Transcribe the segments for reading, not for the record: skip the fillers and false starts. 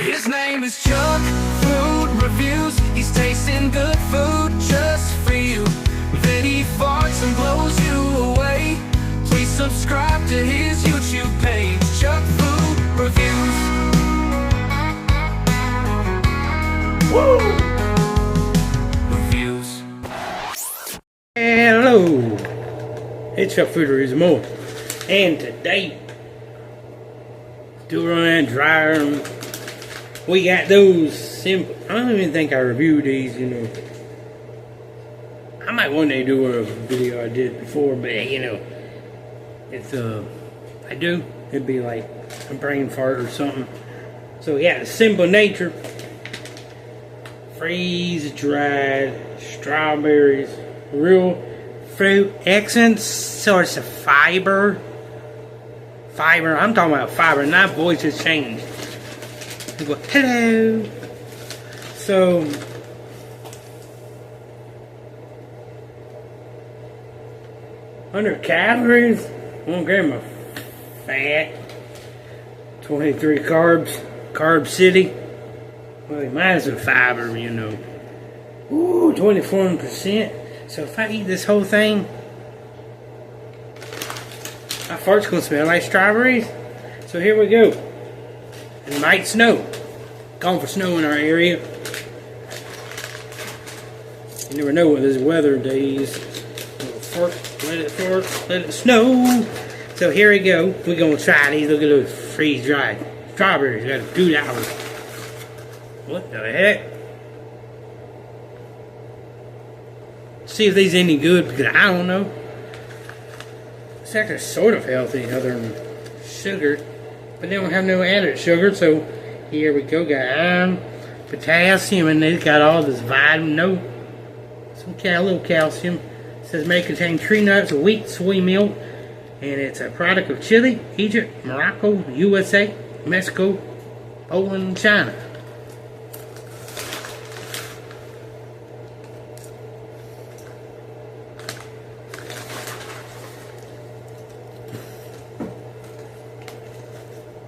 His name is Chuck Food Reviews. He's tasting good food just for you. Then he farts and blows you away. Please subscribe to his YouTube page, Chuck Food Reviews. Woo! Reviews. Hello, it's Chuck Food Reviews more, and today, still running that dryer. We got those simple. I don't even think I reviewed these, you know. I might one day do a video I did before, but you know, it's I do. It'd be like a brain fart or something. So yeah, the Simple Nature freeze dried strawberries, real fruit accents, source of fiber. I'm talking about fiber. Now voice has changed. You go, hello. So 100 calories, 1 gram of fat, 23 carbs, carb city. Well, might as well fiber, you know. Ooh, 24%. So if I eat this whole thing, my fart's gonna smell like strawberries. So here we go. It might snow. Going for snow in our area. You never know with this weather days. Let it snow. So here we go. We're gonna try these. Look at those freeze dried strawberries. Got $2. What the heck? See if these any good, because I don't know. It's actually sort of healthy other than sugar. But they don't have no added sugar, so here we go. Got iron, potassium, and they've got all this vitamin, little calcium. It says may contain tree nuts, wheat, soy milk, and it's a product of Chile, Egypt, Morocco, USA, Mexico, Poland, and China.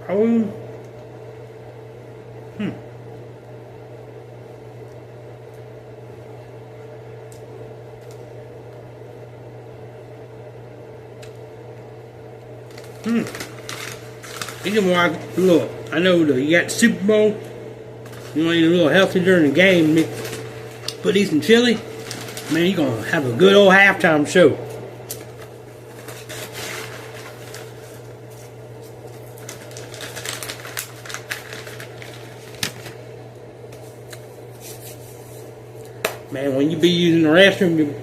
Oh, These are more look. I know you got the Super Bowl. You want to eat a little healthy during the game. Put these in chili. Man, you're gonna have a good old halftime show. Man, when you be using the restroom,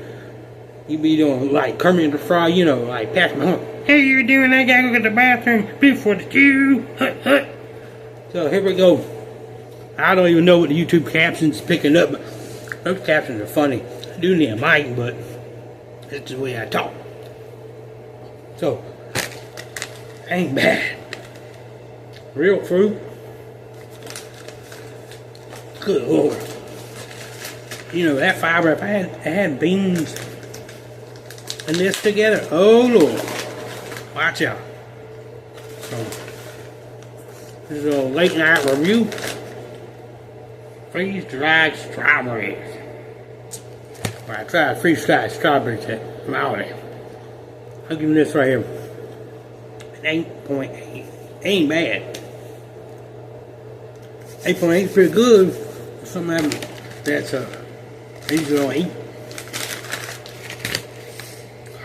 you be doing like Kermit the Frog, you know, like pass my home. Hey, you're doing that, gotta go to the bathroom before the queue. Hut, hut. So here we go. I don't even know what the YouTube captions picking up, but those captions are funny. I do need a mic, but that's the way I talk. So, ain't bad. Real fruit. Good Lord. You know, that fiber, if I had beans and this together, oh Lord, watch out. So, this is a little late night review. Freeze dried strawberries. Well, I tried freeze dried strawberries from aldi. I'll give you this right here. An 8.8. Ain't bad. 8.8 is pretty good for something that's easy to eat.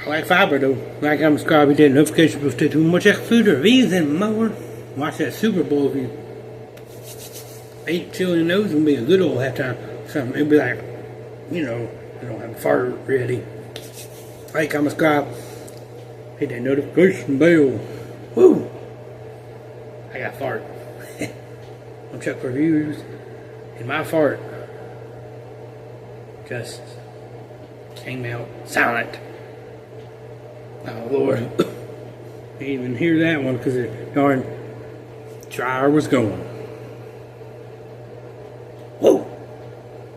I like fiber though. Like I'm subscribed, hit the notification bell to more Chuck Food Reviews and more. Watch that Super Bowl if you eat chili and those. It's gonna be a good old halftime. Something it'll be like, you know, I don't have a fart ready. Like I'm subscribed, hit that notification bell. Woo! I got fart. I'm Chuck Reviews, and my fart just came out silent. Oh Lord, I didn't even hear that one because the darn dryer was going. Whoa!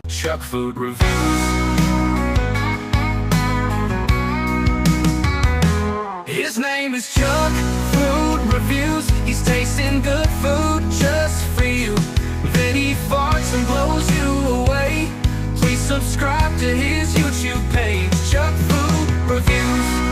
Chuck Food Reviews. His name is Chuck Food Reviews. He's tasting good food just for you. subscribe to his YouTube page, Chuck Food Reviews.